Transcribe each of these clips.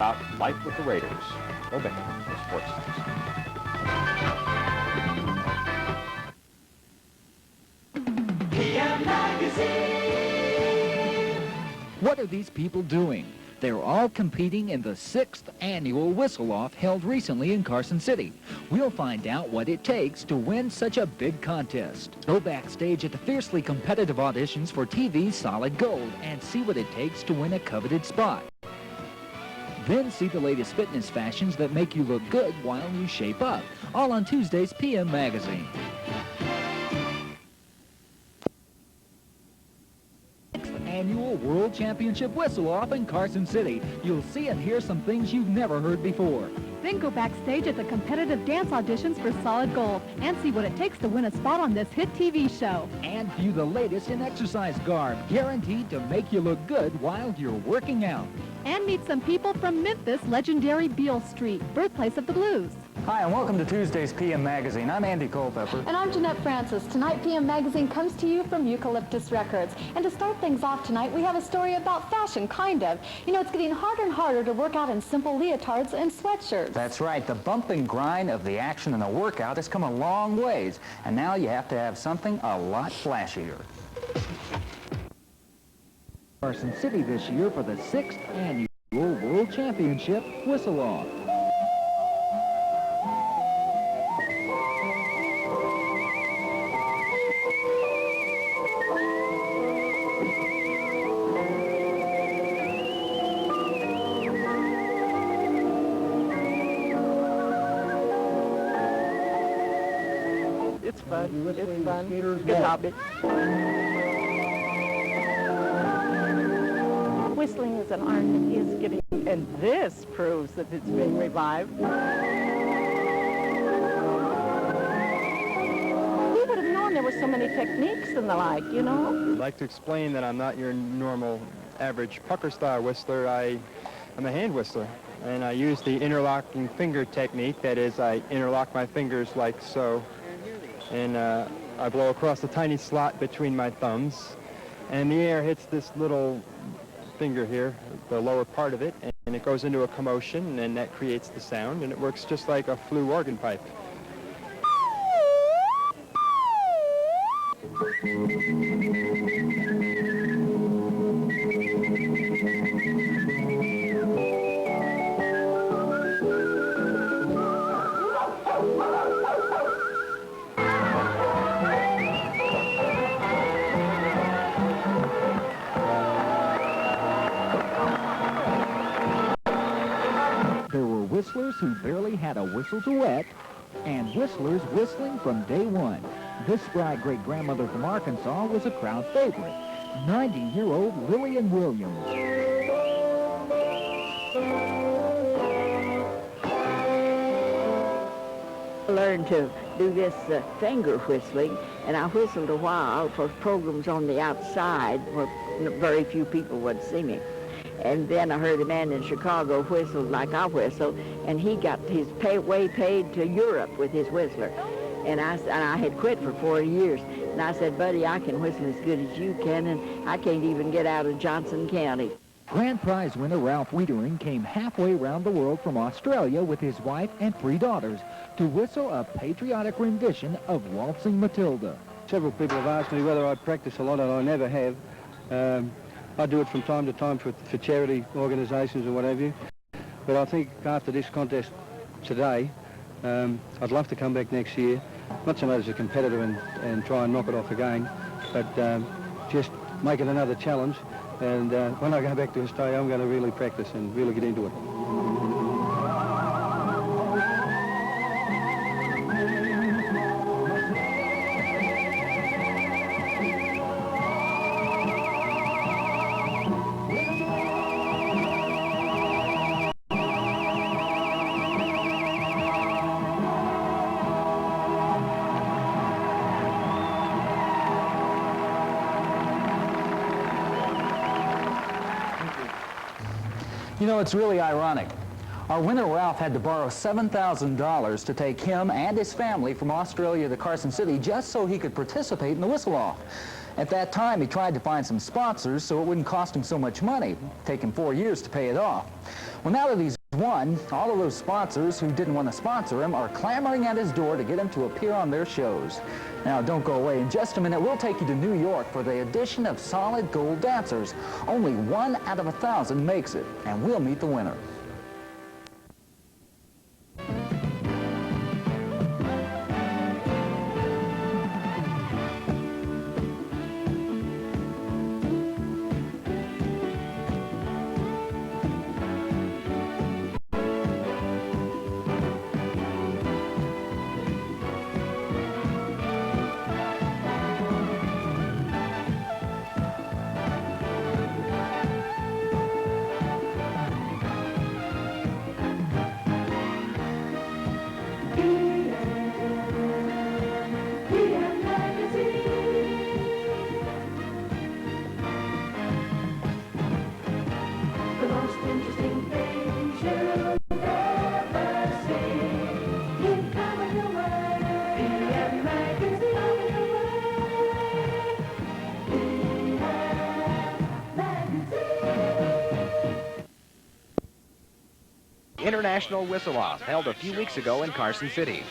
about life with the Raiders. Go back for Sports News. PM Magazine. What are these people doing? They're all competing in the 6th annual Whistle-Off held recently in Carson City. We'll find out what it takes to win such a big contest. Go backstage at the fiercely competitive auditions for TV's Solid Gold and see what it takes to win a coveted spot. Then see the latest fitness fashions that make you look good while you shape up. All on Tuesday's PM Magazine. Annual World Championship Whistle-Off in Carson City. You'll see and hear some things you've never heard before. Then go backstage at the competitive dance auditions for Solid Gold and see what it takes to win a spot on this hit TV show. And view the latest in exercise garb, guaranteed to make you look good while you're working out. And meet some people from Memphis' legendary Beale Street, birthplace of the blues. Hi, and welcome to Tuesday's PM Magazine. I'm Andy Culpepper. And I'm Jeanette Francis. Tonight, PM Magazine comes to you from Eucalyptus Records. And to start things off tonight, we have a story about fashion, kind of. You know, it's getting harder and harder to work out in simple leotards and sweatshirts. That's right. The bump and grind of the action in a workout has come a long ways. And now you have to have something a lot flashier. Carson City this year for the 6th annual World Championship Whistle-Off. It's fun. It's fun. Good hobby. Whistling is an art that is getting, and this proves that it's being revived. Who would have known there were so many techniques and the like, you know? I'd like to explain that I'm not your normal average pucker-style whistler. I'm a hand whistler, and I use the interlocking finger technique. That is, I interlock my fingers like so, and I blow across the tiny slot between my thumbs, and the air hits this little finger here, the lower part of it, and it goes into a commotion, and that creates the sound, and it works just like a flue organ pipe. Whistlers who barely had a whistle to wet, and whistlers whistling from day one. This spry great-grandmother from Arkansas was a crowd favorite, 90-year-old Lillian Williams. I learned to do this finger whistling, and I whistled a while for programs on the outside where very few people would see me. And then I heard a man in Chicago whistle like I whistle, and he got his way paid to Europe with his whistler. And I had quit for 4 years. And I said, buddy, I can whistle as good as you can, and I can't even get out of Johnson County. Grand prize winner Ralph Wiedering came halfway around the world from Australia with his wife and 3 daughters to whistle a patriotic rendition of Waltzing Matilda. Several people have asked me whether I practice a lot, and I never have. I do it from time to time for charity organisations and what have you. But I think after this contest today, I'd love to come back next year, not so much as a competitor and try and knock it off again, but just make it another challenge. And when I go back to Australia, I'm going to really practice and really get into it. You know, it's really ironic. Our winner, Ralph, had to borrow $7,000 to take him and his family from Australia to Carson City just so he could participate in the Whistle-Off. At that time, he tried to find some sponsors so it wouldn't cost him so much money, take him 4 years to pay it off. Well, now that he's won, all of those sponsors who didn't want to sponsor him are clamoring at his door to get him to appear on their shows. Now, don't go away. In just a minute, we'll take you to New York for the edition of Solid Gold Dancers. Only 1 out of 1,000 makes it, and we'll meet the winner. International Whistle-Off held a few weeks ago in Carson City.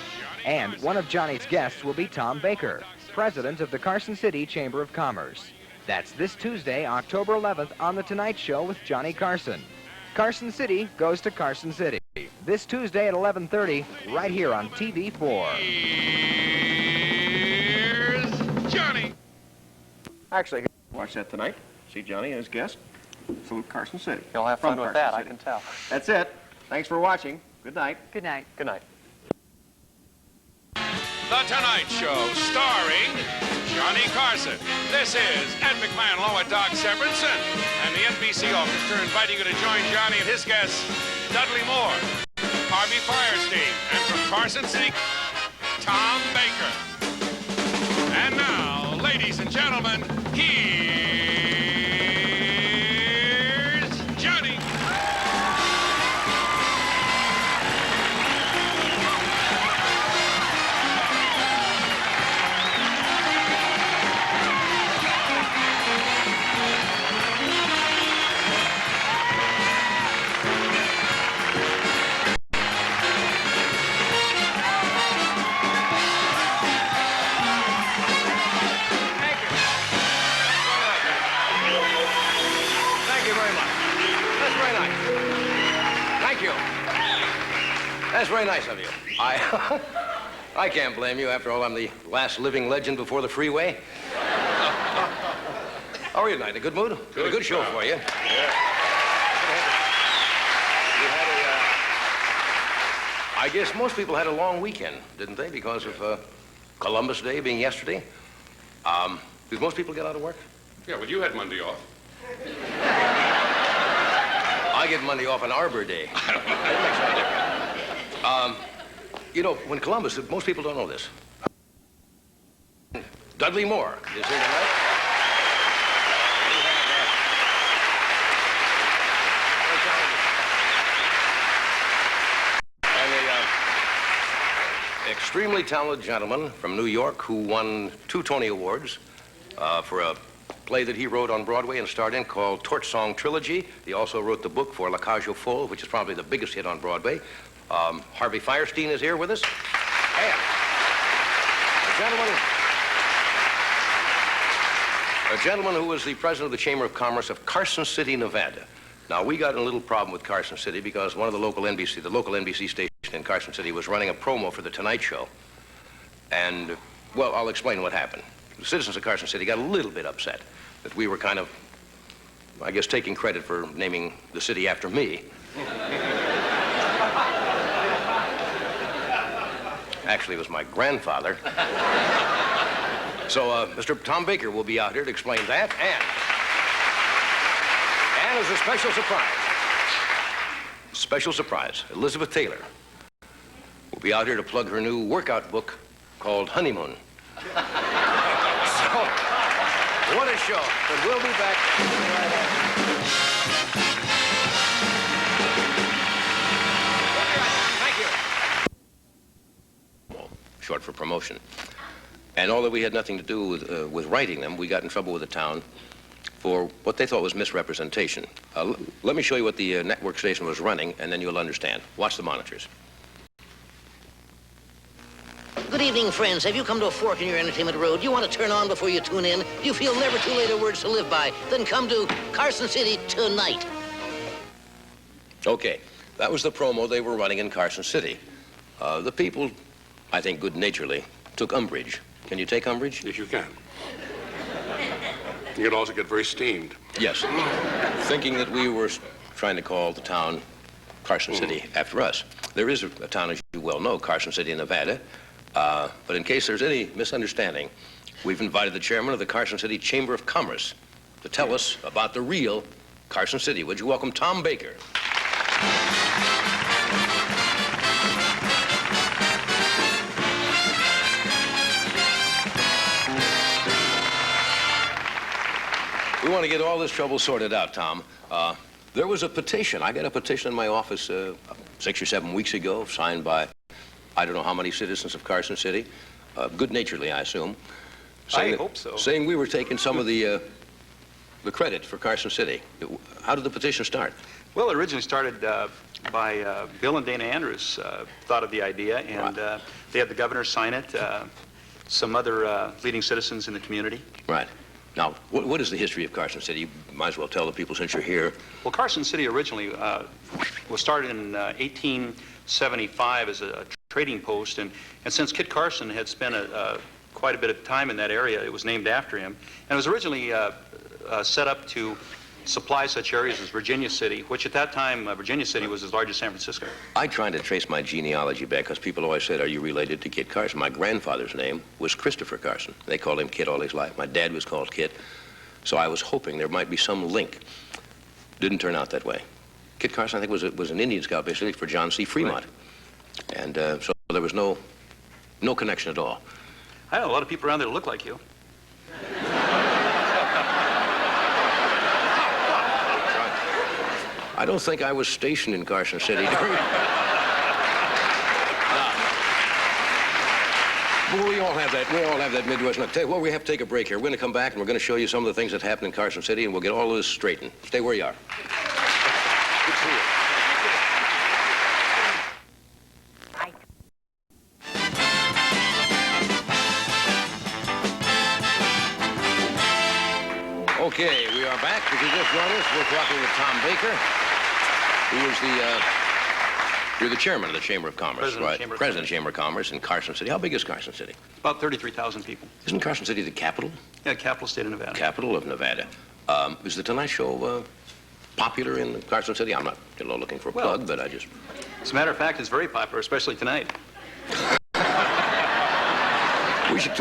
And one of Johnny's guests will be Tom Baker, president of the Carson City Chamber of Commerce. That's this Tuesday, October 11th, on The Tonight Show with Johnny Carson. Carson City goes to Carson City. This Tuesday at 11:30, right here on TV4. Here's Johnny. Actually, watch that tonight. See Johnny and his guest. Salute Carson City. You'll have fun with that, I can tell. That's it. Thanks for watching. Good night. Good night. Good night. The Tonight Show, starring Johnny Carson. This is Ed McMahon along with Doc Severinsen and the NBC Orchestra inviting you to join Johnny and his guests, Dudley Moore, Harvey Firestein, and from Carson City, Tom Baker. And now, ladies and gentlemen, here's Johnny. That's very nice of you. I can't blame you. After all, I'm the last living legend before the freeway. How are you tonight? In a good mood? Good, a good show for you. Yeah. I guess most people had a long weekend, didn't they? Because of Columbus Day being yesterday. Did most people get out of work? Yeah, well, you had Monday off. I get Monday off on Arbor Day. That makes no difference. You know, when Columbus, most people don't know this. Dudley Moore is here tonight. And the extremely talented gentleman from New York who won 2 Tony Awards for a play that he wrote on Broadway and starred in called Torch Song Trilogy. He also wrote the book for La Cage aux Folles, which is probably the biggest hit on Broadway. Harvey Firestein is here with us. And a gentleman who is the president of the Chamber of Commerce of Carson City, Nevada. Now, we got in a little problem with Carson City because one of the local NBC station in Carson City was running a promo for The Tonight Show. And, well, I'll explain what happened. The citizens of Carson City got a little bit upset that we were kind of, I guess, taking credit for naming the city after me. Actually, it was my grandfather. So, Mr. Tom Baker will be out here to explain that, and as a special surprise, Elizabeth Taylor will be out here to plug her new workout book called Honeymoon. So, what a show. But we'll be back right after. Short for promotion. And although we had nothing to do with writing them, we got in trouble with the town for what they thought was misrepresentation. Let me show you what the network station was running, and then you'll understand. Watch the monitors. Good evening, friends. Have you come to a fork in your entertainment road you want to turn on before you tune in? You feel never too late are words to live by? Then come to Carson City tonight. Okay, that was the promo they were running in Carson City. The people, I think good-naturedly, took umbrage. Can you take umbrage? Yes, you can. You could also get very steamed. Yes. Thinking that we were trying to call the town Carson City after us. There is a town, as you well know, Carson City, Nevada. But in case there's any misunderstanding, we've invited the chairman of the Carson City Chamber of Commerce to tell us about the real Carson City. Would you welcome Tom Baker? We want to get all this trouble sorted out, Tom. There was a petition. I got a petition in my office 6 or 7 weeks ago, signed by I don't know how many citizens of Carson City, good-naturedly, I assume. I hope so. Saying we were taking some of the credit for Carson City. How did the petition start? Well, it originally started by Bill and Dana Andrews thought of the idea, and they had the governor sign it, some other leading citizens in the community. Right. Now, what is the history of Carson City? You might as well tell the people since you're here. Well, Carson City originally was started in 1875 as a trading post, and since Kit Carson had spent quite a bit of time in that area, it was named after him. And it was originally set up to supply such areas as Virginia City, which at that time, Virginia City was as large as San Francisco. I tried to trace my genealogy back because people always said, are you related to Kit Carson? My grandfather's name was Christopher Carson. They called him Kit all his life. My dad was called Kit. So I was hoping there might be some link. Didn't turn out that way. Kit Carson, I think, was an Indian scout, basically, for John C. Fremont. Right. And so there was no connection at all. I know a lot of people around there that look like you. I don't think I was stationed in Carson City during... Well, we all have that Midwest. Look, tell you what, we have to take a break here. We're going to come back, and we're going to show you some of the things that happened in Carson City, and we'll get all of this straightened. Stay where you are. Good to see you. Okay, we are back. If you just joined us, we're talking with Tom Baker, who is you're the chairman of the Chamber of Commerce, right? President of the Chamber of Commerce in Carson City. How big is Carson City? About 33,000 people. Isn't Carson City the capital? Yeah, capital state of Nevada. Capital of Nevada. Is the Tonight Show popular in Carson City? I'm not looking for a plug, but I just... As a matter of fact, it's very popular, especially tonight.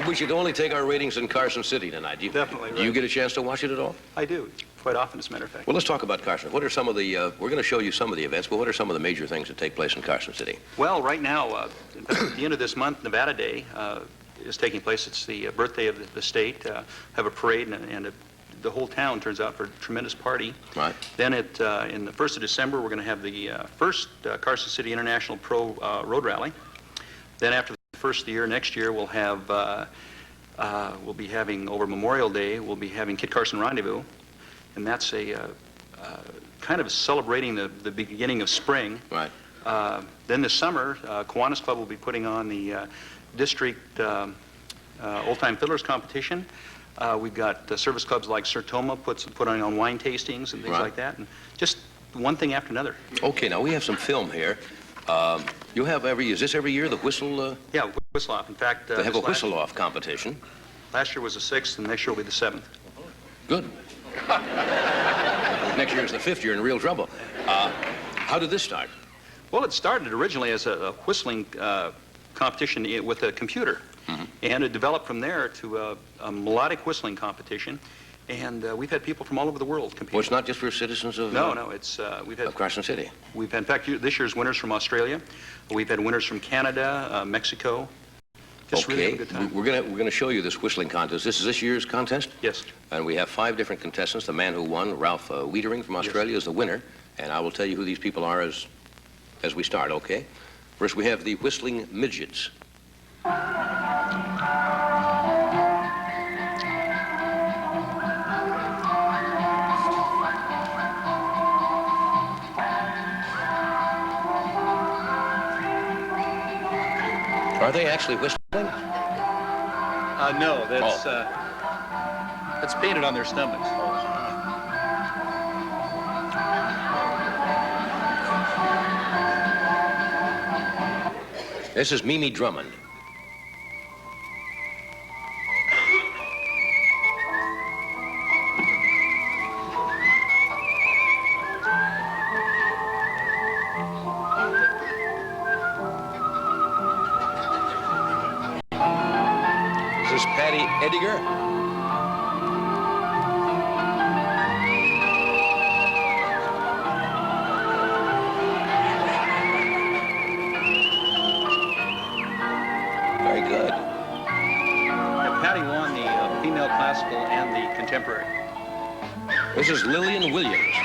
We should only take our ratings in Carson City tonight. Definitely. Right. Do you get a chance to watch it at all? I do, quite often, as a matter of fact. Well, let's talk about Carson. What are some of the, we're going to show you some of the events, but what are some of the major things that take place in Carson City? Well, right now, at the end of this month, Nevada Day is taking place. It's the birthday of the state. Have a parade, and the whole town turns out for a tremendous party. Right. Then in the 1st of December, we're going to have the first Carson City International Pro Road Rally. Then after the first of the year, next year, we'll have, we'll be having, over Memorial Day, we'll be having Kit Carson Rendezvous. And that's a kind of celebrating the beginning of spring. Right. Then this summer, Kiwanis Club will be putting on the district old-time fiddlers competition. We've got service clubs like Sertoma putting on wine tastings and things like that. And just one thing after another. Okay, now we have some film here. You have is this every year, the whistle? Yeah, whistle-off. In fact, they have a whistle-off competition. Last year was the 6th, and next year will be the 7th. Good. Next year is the 5th year in real trouble. How did this start? Well, it started originally as a whistling competition with a computer. Mm-hmm. And it developed from there to a melodic whistling competition. And we've had people from all over the world compete. Well, it's not just for citizens of... No, it's... we've had... Of Carson City. We've had, in fact, this year's winners from Australia. We've had winners from Canada, Mexico. Just okay, really a good time. We're gonna show you this whistling contest. This is this year's contest? Yes. And we have 5 different contestants. The man who won, Ralph Wiedering from Australia, is the winner. And I will tell you who these people are as we start, okay? First, we have the Whistling Midgets. Are they actually whistling? No, that's painted on their stomachs. This is Mimi Drummond. This is Patty Ediger. Very good. Patty won the female classical and the contemporary. This is Lillian Williams.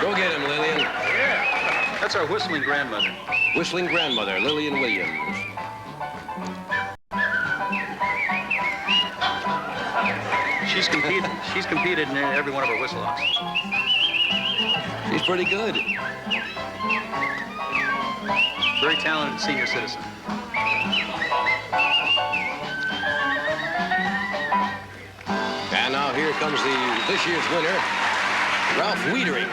Go get him, Lillian. Yeah. That's our whistling grandmother. Whistling grandmother, Lillian Williams. She's competed in every one of our whistle-offs. She's pretty good. Very talented senior citizen. And now here comes this year's winner, Ralph Wiedering.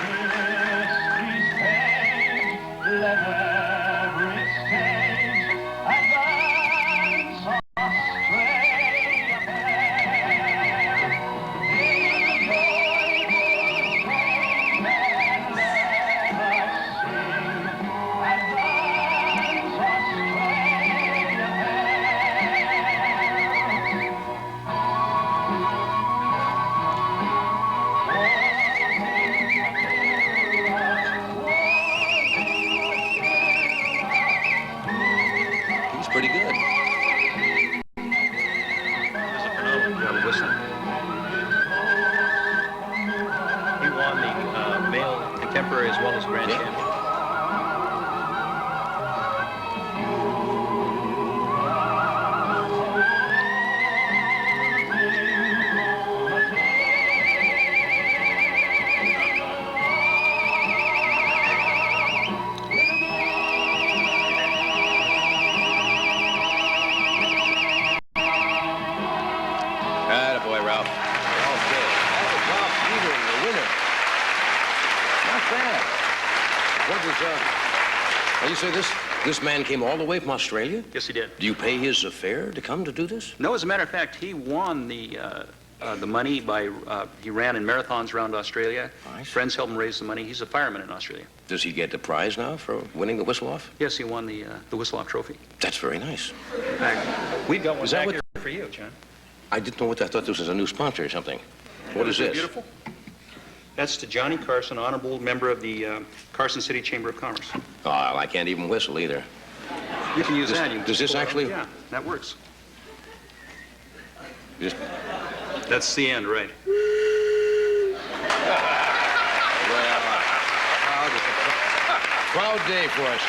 Pretty good. Does a phenomenal job of whistling. He won the male contemporary as well as grand champion. You say this man came all the way from Australia? Yes, he did. Do you pay his fare to come to do this? No, as a matter of fact, he won the money by, he ran in marathons around Australia. Nice. Friends helped him raise the money. He's a fireman in Australia. Does he get the prize now for winning the whistle-off? Yes, he won the whistle-off trophy. That's very nice. In fact, we've got one back here for you, John. I didn't know what I thought this was a new sponsor or something. What is this? Beautiful. That's to Johnny Carson, honorable member of the Carson City Chamber of Commerce. Oh, I can't even whistle either. You can use that. Does this actually? Yeah, that works. Just... That's the end, right? Proud day for us.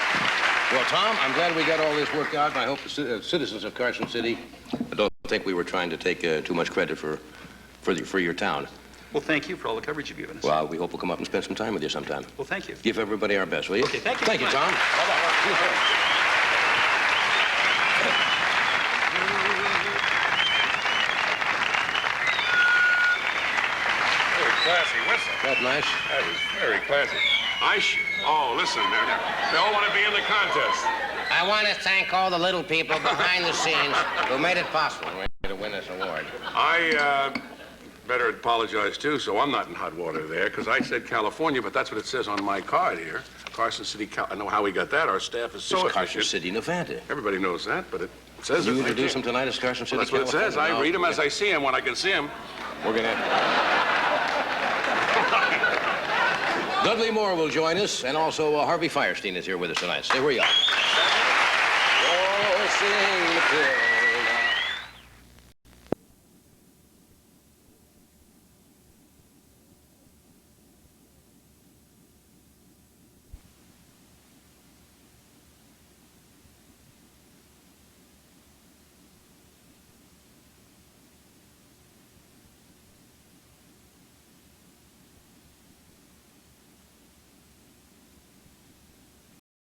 Well, Tom, I'm glad we got all this worked out, and I hope the citizens of Carson City don't think we were trying to take too much credit for your town. Well, thank you for all the coverage you've given us. Well, we hope we'll come up and spend some time with you sometime. Well, thank you. Give everybody our best, will you? Okay, thank you. Thank you, Tom. Very classy whistle. That's nice. That is very classy. Oh, listen, they all want to be in the contest. I want to thank all the little people behind the scenes who made it possible to win this award. I better apologize, too, so I'm not in hot water there, because I said California, but that's what it says on my card here. Carson City, I know how we got that. Our staff is so efficient. Carson City, Nevada. Everybody knows that, but it says you introduce them tonight as Carson City, That's what it says. I read them as I see them when I can see them. We're going to... Dudley Moore will join us, and also Harvey Firestein is here with us tonight. Stay where you are. Oh, sing the